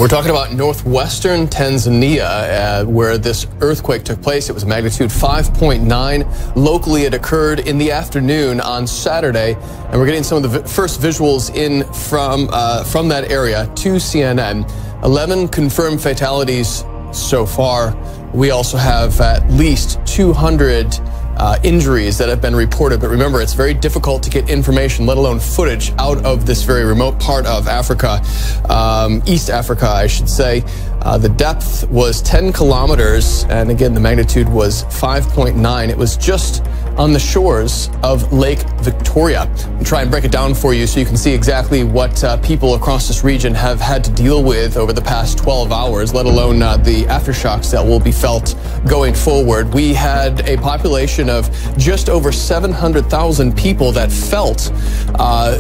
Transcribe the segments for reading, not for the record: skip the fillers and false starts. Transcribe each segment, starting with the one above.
We're talking about northwestern Tanzania, where this earthquake took place. It was magnitude 5.9. Locally, it occurred in the afternoon on Saturday, and we're getting some of the first visuals in from that area to CNN. 11 confirmed fatalities so far. We also have at least 200 injuries that have been reported. But remember, it's very difficult to get information, let alone footage, out of this very remote part of Africa, East Africa, I should say. The depth was 10 kilometers, and again, the magnitude was 5.9. It was just on the shores of Lake Victoria. I'll try and break it down for you so you can see exactly what people across this region have had to deal with over the past 12 hours, let alone the aftershocks that will be felt going forward. We had a population of just over 700,000 people that felt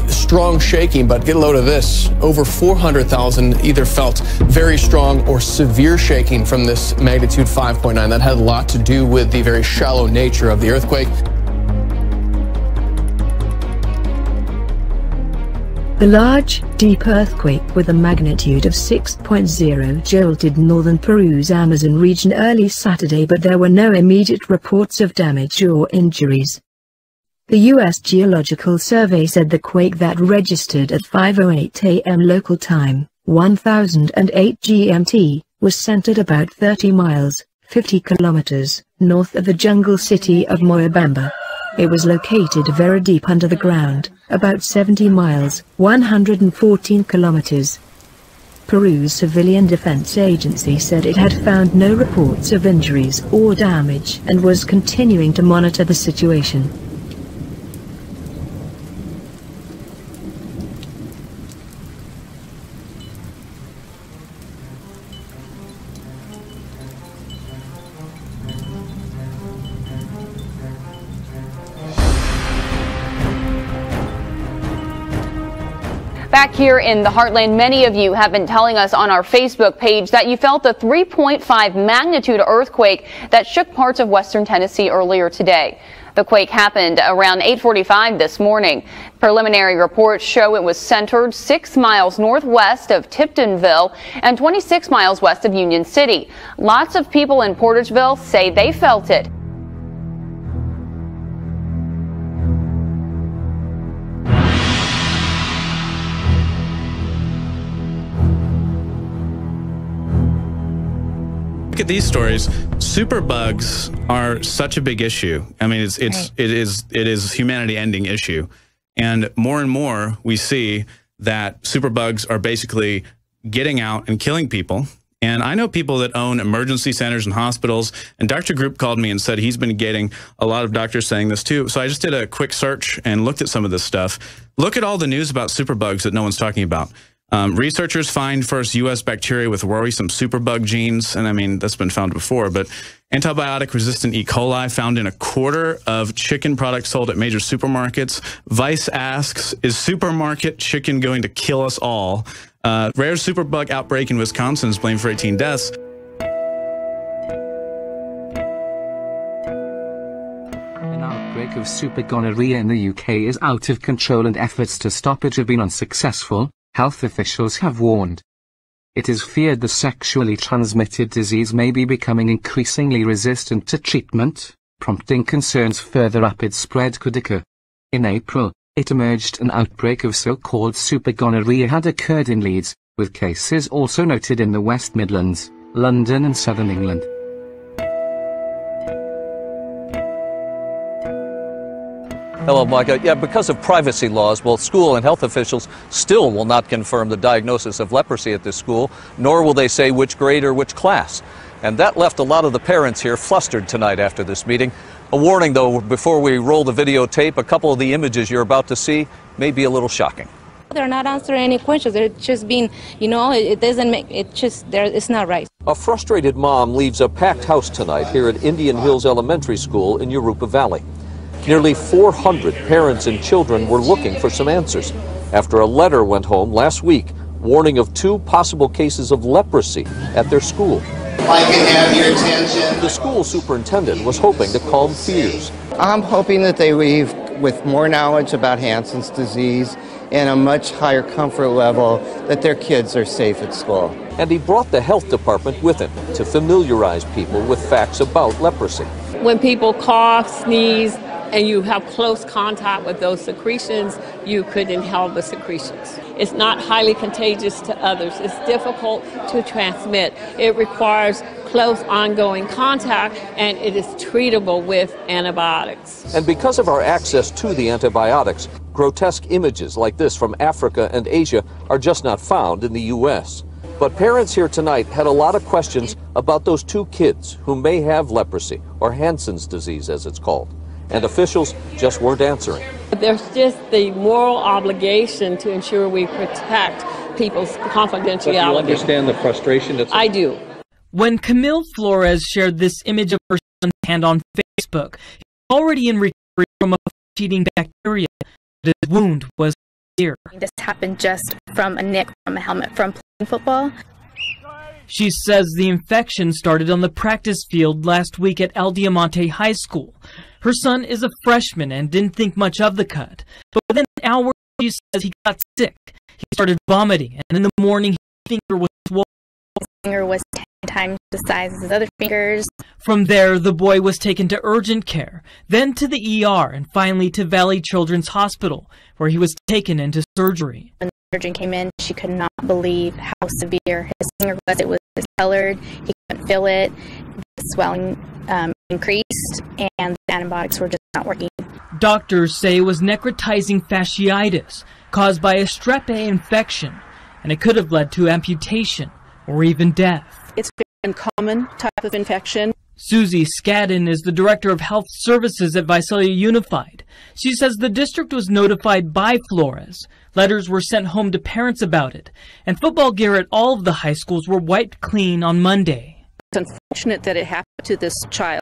strong shaking, but get a load of this, over 400,000 either felt very strong or severe shaking from this magnitude 5.9. That had a lot to do with the very shallow nature of the earthquake. The large, deep earthquake with a magnitude of 6.0 jolted northern Peru's Amazon region early Saturday, but there were no immediate reports of damage or injuries. The U.S. Geological Survey said the quake that registered at 5:08 a.m. local time, 1008 GMT, was centered about 30 miles, 50 kilometers, north of the jungle city of Moyobamba. It was located very deep under the ground, about 70 miles, 114 kilometers. Peru's Civilian Defense Agency said it had found no reports of injuries or damage and was continuing to monitor the situation. Back here in the heartland, many of you have been telling us on our Facebook page that you felt the 3.5 magnitude earthquake that shook parts of western Tennessee earlier today. The quake happened around 8:45 this morning. Preliminary reports show it was centered 6 miles northwest of Tiptonville and 26 miles west of Union City. Lots of people in Porterville say they felt it. Look at these stories. Superbugs are such a big issue. I mean, it is humanity-ending issue, and more we see that superbugs are basically getting out and killing people. And I know people that own emergency centers and hospitals, and Dr. Group called me and said he's been getting a lot of doctors saying this too. So I just did a quick search and looked at some of this stuff. Look at all the news about superbugs that no one's talking about. Researchers find first U.S. bacteria with worrisome superbug genes, and I mean, that's been found before, but antibiotic-resistant E. coli found in a quarter of chicken products sold at major supermarkets. Vice asks, is supermarket chicken going to kill us all? Rare superbug outbreak in Wisconsin is blamed for 18 deaths. An outbreak of super gonorrhea in the UK is out of control and efforts to stop it have been unsuccessful, health officials have warned. It is feared the sexually transmitted disease may be becoming increasingly resistant to treatment, prompting concerns further rapid spread could occur. In April, it emerged an outbreak of so-called super gonorrhea had occurred in Leeds, with cases also noted in the West Midlands, London and southern England. Hello, Micah. Yeah, because of privacy laws, both school and health officials still will not confirm the diagnosis of leprosy at this school, nor will they say which grade or which class. And that left a lot of the parents here flustered tonight after this meeting. A warning, though, before we roll the videotape, a couple of the images you're about to see may be a little shocking. They're not answering any questions. They're just being, it doesn't make, it's not right. A frustrated mom leaves a packed house tonight here at Indian Hills Elementary School in Yoruba Valley. Nearly 400 parents and children were looking for some answers after a letter went home last week warning of 2 possible cases of leprosy at their school. I can have your attention. The school superintendent was hoping to calm fears. I'm hoping that they with more knowledge about Hansen's disease and a much higher comfort level that their kids are safe at school. And he brought the health department with him to familiarize people with facts about leprosy. When people cough, sneeze, and you have close contact with those secretions, you could inhale the secretions. It's not highly contagious to others. It's difficult to transmit. It requires close ongoing contact, and it is treatable with antibiotics. And because of our access to the antibiotics, grotesque images like this from Africa and Asia are just not found in the U.S. But parents here tonight had a lot of questions about those two kids who may have leprosy, or Hansen's disease as it's called. And officials just weren't answering. There's just the moral obligation to ensure we protect people's confidentiality. But do you understand the frustration? I do. When Camille Flores shared this image of her son's hand on Facebook, he was already in recovery from a flesh-eating bacteria. His wound was severe. This happened just from a nick from a helmet from playing football. She says the infection started on the practice field last week at El Diamante High School. Her son is a freshman and didn't think much of the cut. But within an hour, she says he got sick. He started vomiting, and in the morning, his finger was swollen. His finger was 10 times the size of his other fingers. From there, the boy was taken to urgent care, then to the ER, and finally to Valley Children's Hospital, where he was taken into surgery. When the surgeon came in, she could not believe how severe his finger was. It was discolored. He couldn't feel it. The swelling increased, and the antibiotics were just not working. Doctors say it was necrotizing fasciitis caused by a strep A infection, and it could have led to amputation or even death. It's a common type of infection. Susie Scadden is the Director of Health Services at Visalia Unified. She says the district was notified by Flores. Letters were sent home to parents about it, and football gear at all of the high schools were wiped clean on Monday. It's unfortunate that it happened to this child,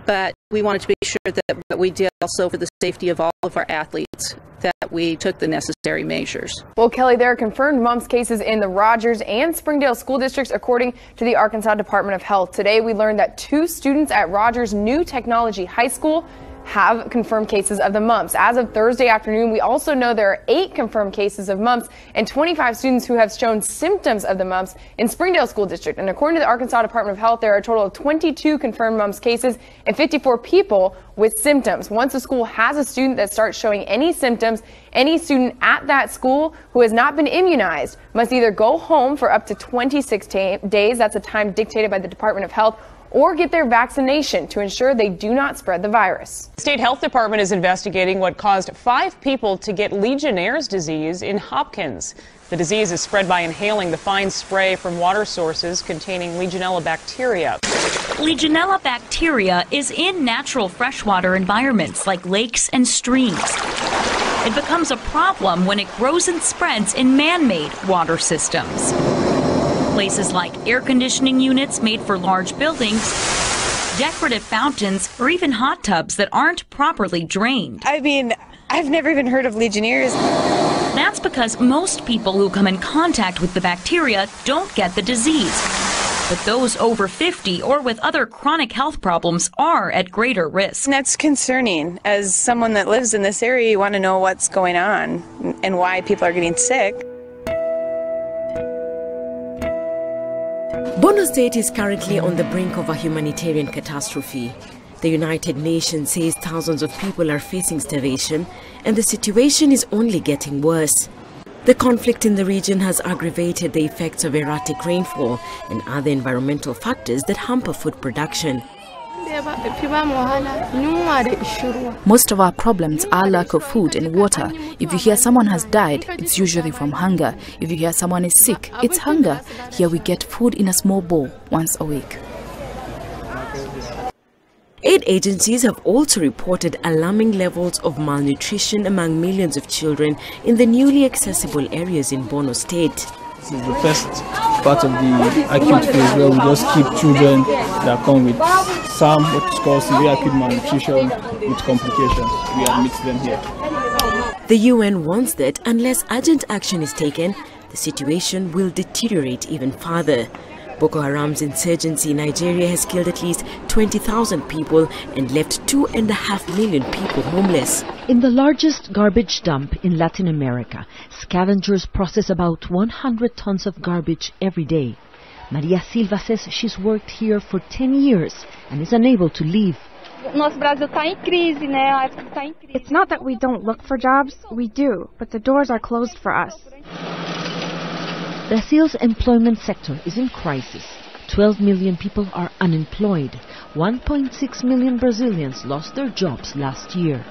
but we wanted to be sure that what we did also for the safety of all of our athletes, that we took the necessary measures. Well, Kelly, there are confirmed mumps cases in the Rogers and Springdale school districts, according to the Arkansas Department of Health. Today, we learned that 2 students at Rogers New Technology High School have confirmed cases of the mumps. As of Thursday afternoon, we also know there are 8 confirmed cases of mumps and 25 students who have shown symptoms of the mumps in Springdale School District. And according to the Arkansas Department of Health, there are a total of 22 confirmed mumps cases and 54 people with symptoms. Once a school has a student that starts showing any symptoms, any student at that school who has not been immunized must either go home for up to 26 days, that's a time dictated by the Department of Health, or get their vaccination to ensure they do not spread the virus. The State Health Department is investigating what caused 5 people to get Legionnaire's disease in Hopkins. The disease is spread by inhaling the fine spray from water sources containing Legionella bacteria. Legionella bacteria is in natural freshwater environments like lakes and streams. It becomes a problem when it grows and spreads in man-made water systems. Places like air conditioning units made for large buildings, decorative fountains, or even hot tubs that aren't properly drained. I mean, I've never even heard of Legionnaires. That's because most people who come in contact with the bacteria don't get the disease. But those over 50 or with other chronic health problems are at greater risk. And that's concerning. As someone that lives in this area, you want to know what's going on and why people are getting sick. Bono State is currently on the brink of a humanitarian catastrophe. The United Nations says thousands of people are facing starvation, and the situation is only getting worse. The conflict in the region has aggravated the effects of erratic rainfall and other environmental factors that hamper food production. Most of our problems are lack of food and water. If you hear someone has died, it's usually from hunger. If you hear someone is sick, it's hunger. Here we get food in a small bowl once a week. Aid agencies have also reported alarming levels of malnutrition among millions of children in the newly accessible areas in Bono State. This is the first part of the acute phase where we just keep children that come with some what is called severe acute malnutrition with complications. We admit them here. The UN warns that unless urgent action is taken, the situation will deteriorate even further. Boko Haram's insurgency in Nigeria has killed at least 20,000 people and left 2.5 million people homeless. In the largest garbage dump in Latin America, scavengers process about 100 tons of garbage every day. Maria Silva says she's worked here for 10 years and is unable to leave. It's not that we don't look for jobs, we do, but the doors are closed for us. Brazil's employment sector is in crisis. 12 million people are unemployed. 1.6 million Brazilians lost their jobs last year.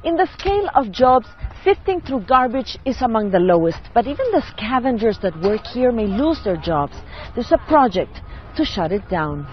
In the scale of jobs, sifting through garbage is among the lowest, but even the scavengers that work here may lose their jobs. There's a project to shut it down.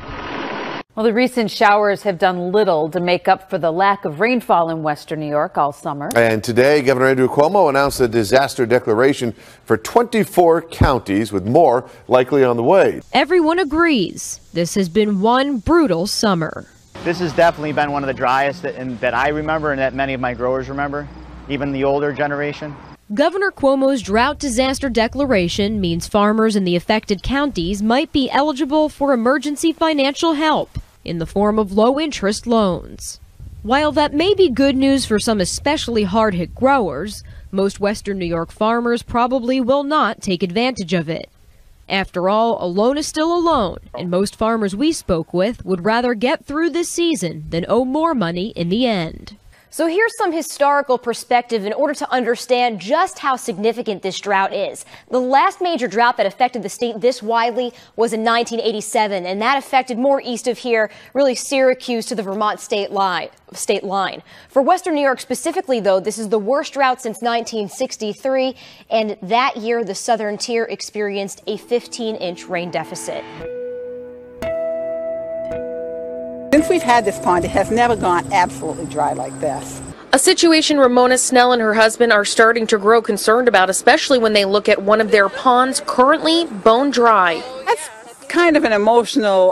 Well, the recent showers have done little to make up for the lack of rainfall in western New York all summer. And today, Governor Andrew Cuomo announced a disaster declaration for 24 counties, with more likely on the way. Everyone agrees this has been one brutal summer. This has definitely been one of the driest that I remember and that many of my growers remember, even the older generation. Governor Cuomo's drought disaster declaration means farmers in the affected counties might be eligible for emergency financial help in the form of low-interest loans. While that may be good news for some especially hard-hit growers, most western New York farmers probably will not take advantage of it. After all, a loan is still a loan, and most farmers we spoke with would rather get through this season than owe more money in the end. So here's some historical perspective in order to understand just how significant this drought is. The last major drought that affected the state this widely was in 1987, and that affected more east of here, really Syracuse to the Vermont state line. For western New York specifically, though, this is the worst drought since 1963, and that year the southern tier experienced a 15-inch rain deficit. Since we've had this pond, it has never gone absolutely dry like this. A situation Ramona Snell and her husband are starting to grow concerned about, especially when they look at one of their ponds currently bone dry. That's kind of an emotional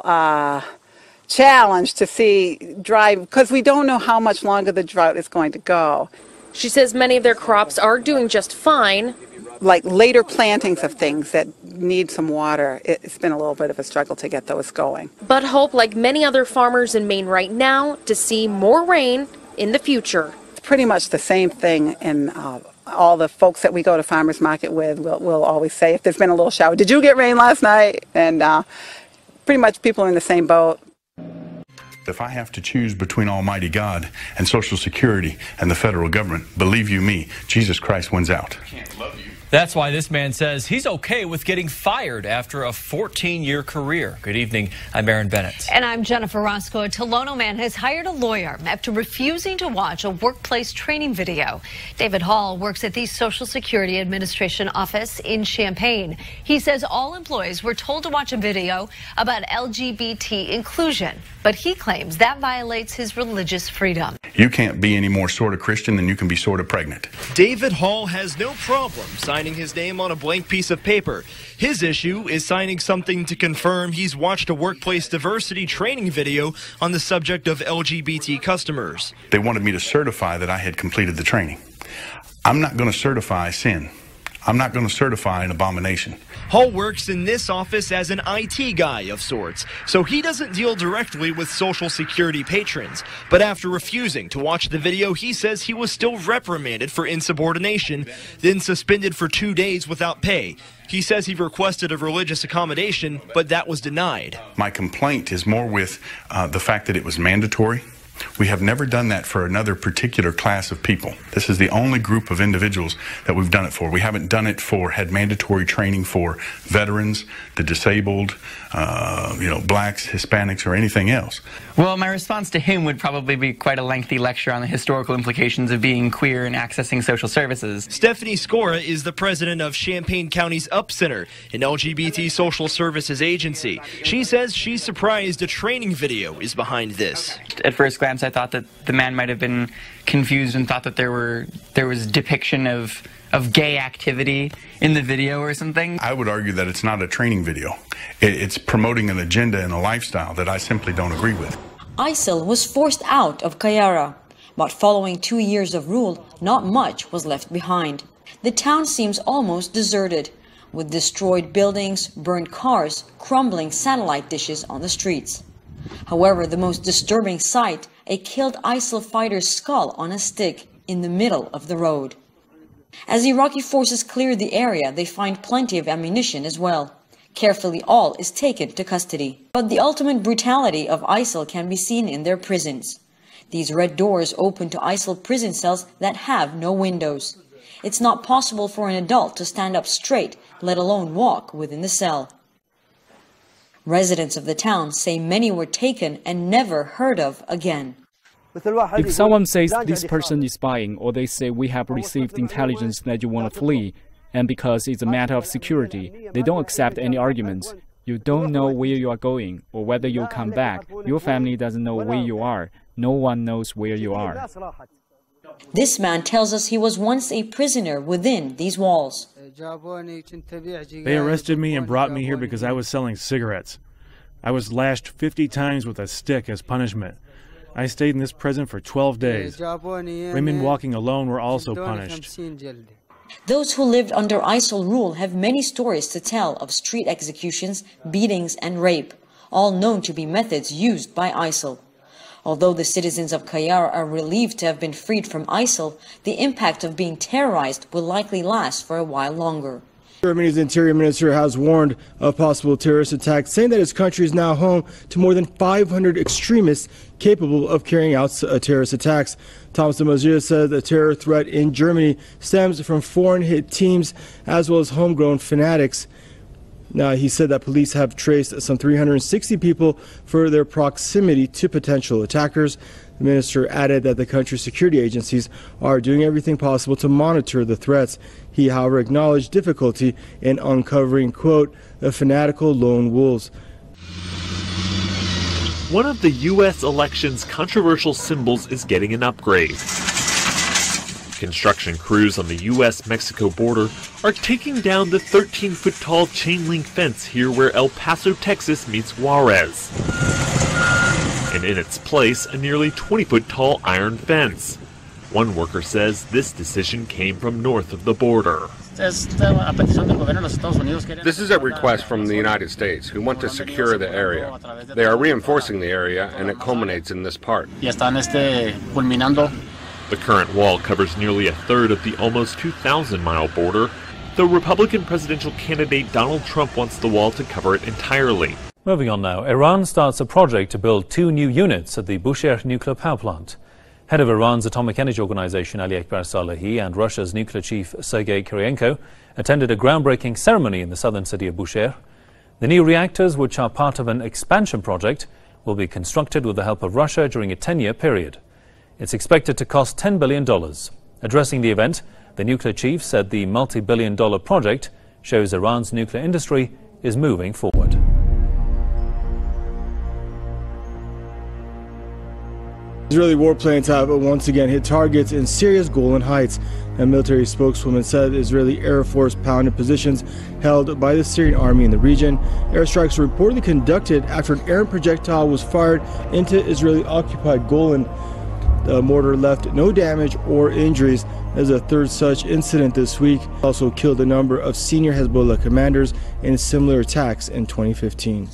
challenge to see dry, because we don't know how much longer the drought is going to go. She says many of their crops are doing just fine. Like later plantings of things that need some water, it's been a little bit of a struggle to get those going. But hope, like many other farmers in Maine right now, to see more rain in the future. It's pretty much the same thing, and all the folks that we go to farmers market with will always say, if there's been a little shower, did you get rain last night? And pretty much people are in the same boat. If I have to choose between Almighty God and Social Security and the federal government, believe you me, Jesus Christ wins out. That's why this man says he's okay with getting fired after a 14-year career. Good evening. I'm Aaron Bennett. And I'm Jennifer Roscoe. A Tolono man has hired a lawyer after refusing to watch a workplace training video. David Hall works at the Social Security Administration office in Champaign. He says all employees were told to watch a video about LGBT inclusion, but he claims that violates his religious freedom. You can't be any more sort of Christian than you can be sort of pregnant. David Hall has no problem signing his name on a blank piece of paper. His issue is signing something to confirm he's watched a workplace diversity training video on the subject of LGBT customers. They wanted me to certify that I had completed the training. I'm not going to certify sin. I'm not going to certify an abomination. Hall works in this office as an IT guy of sorts, so he doesn't deal directly with Social Security patrons. But after refusing to watch the video, he says he was still reprimanded for insubordination, then suspended for 2 days without pay. He says he requested a religious accommodation, but that was denied. My complaint is more with the fact that it was mandatory. We have never done that for another particular class of people. This is the only group of individuals that we've done it for. We haven't done it for, had mandatory training for veterans, the disabled, blacks, Hispanics, or anything else. Well, my response to him would probably be quite a lengthy lecture on the historical implications of being queer and accessing social services. Stephanie Scora is the president of Champaign County's UP Center, an LGBT social services agency. She says she's surprised a training video is behind this. At first glance, I thought that the man might have been confused and thought that there was depiction of gay activity in the video or something. I would argue that it's not a training video. It's promoting an agenda and a lifestyle that I simply don't agree with. ISIL was forced out of Kayara, but following 2 years of rule, not much was left behind. The town seems almost deserted. with destroyed buildings, burned cars, crumbling satellite dishes on the streets. However, the most disturbing sight, a killed ISIL fighter's skull on a stick in the middle of the road. As Iraqi forces clear the area, they find plenty of ammunition as well. Carefully, all is taken to custody. But the ultimate brutality of ISIL can be seen in their prisons. These red doors open to ISIL prison cells that have no windows. It's not possible for an adult to stand up straight, let alone walk within the cell. Residents of the town say many were taken and never heard of again. If someone says this person is spying, or they say we have received intelligence that you want to flee, and because it's a matter of security, they don't accept any arguments. You don't know where you are going, or whether you'll come back. Your family doesn't know where you are. No one knows where you are. This man tells us he was once a prisoner within these walls. They arrested me and brought me here because I was selling cigarettes. I was lashed 50 times with a stick as punishment. I stayed in this prison for 12 days. Women walking alone were also punished. Those who lived under ISIL rule have many stories to tell of street executions, beatings, and rape, all known to be methods used by ISIL. Although the citizens of Qayyarah are relieved to have been freed from ISIL, the impact of being terrorized will likely last for a while longer. Germany's interior minister has warned of possible terrorist attacks, saying that his country is now home to more than 500 extremists capable of carrying out terrorist attacks. Thomas de Maizière said the terror threat in Germany stems from foreign hit teams as well as homegrown fanatics. Now, he said that police have traced some 360 people for their proximity to potential attackers. The minister added that the country's security agencies are doing everything possible to monitor the threats. He, however, acknowledged difficulty in uncovering, quote, the fanatical lone wolves. One of the U.S. election's controversial symbols is getting an upgrade. Construction crews on the U.S.-Mexico border are taking down the 13-foot-tall chain-link fence here where El Paso, Texas meets Juarez. And in its place, a nearly 20-foot-tall iron fence. One worker says this decision came from north of the border. This is a request from the United States, who want to secure the area. They are reinforcing the area, and it culminates in this part. The current wall covers nearly a third of the almost 2,000-mile border, though Republican presidential candidate Donald Trump wants the wall to cover it entirely. Moving on now, Iran starts a project to build 2 new units at the Bushehr nuclear power plant. Head of Iran's Atomic Energy Organization Ali Akbar Salehi and Russia's nuclear chief Sergei Kirienko attended a groundbreaking ceremony in the southern city of Bushehr. The new reactors, which are part of an expansion project, will be constructed with the help of Russia during a 10-year period. It's expected to cost $10 billion. Addressing the event, the nuclear chief said the multi-billion-dollar project shows Iran's nuclear industry is moving forward. Israeli warplanes have once again hit targets in Syria's Golan Heights. A military spokeswoman said Israeli Air Force pounded positions held by the Syrian army in the region. Airstrikes were reportedly conducted after an errant projectile was fired into Israeli-occupied Golan. The mortar left no damage or injuries as a third such incident this week. Also killed a number of senior Hezbollah commanders in similar attacks in 2015.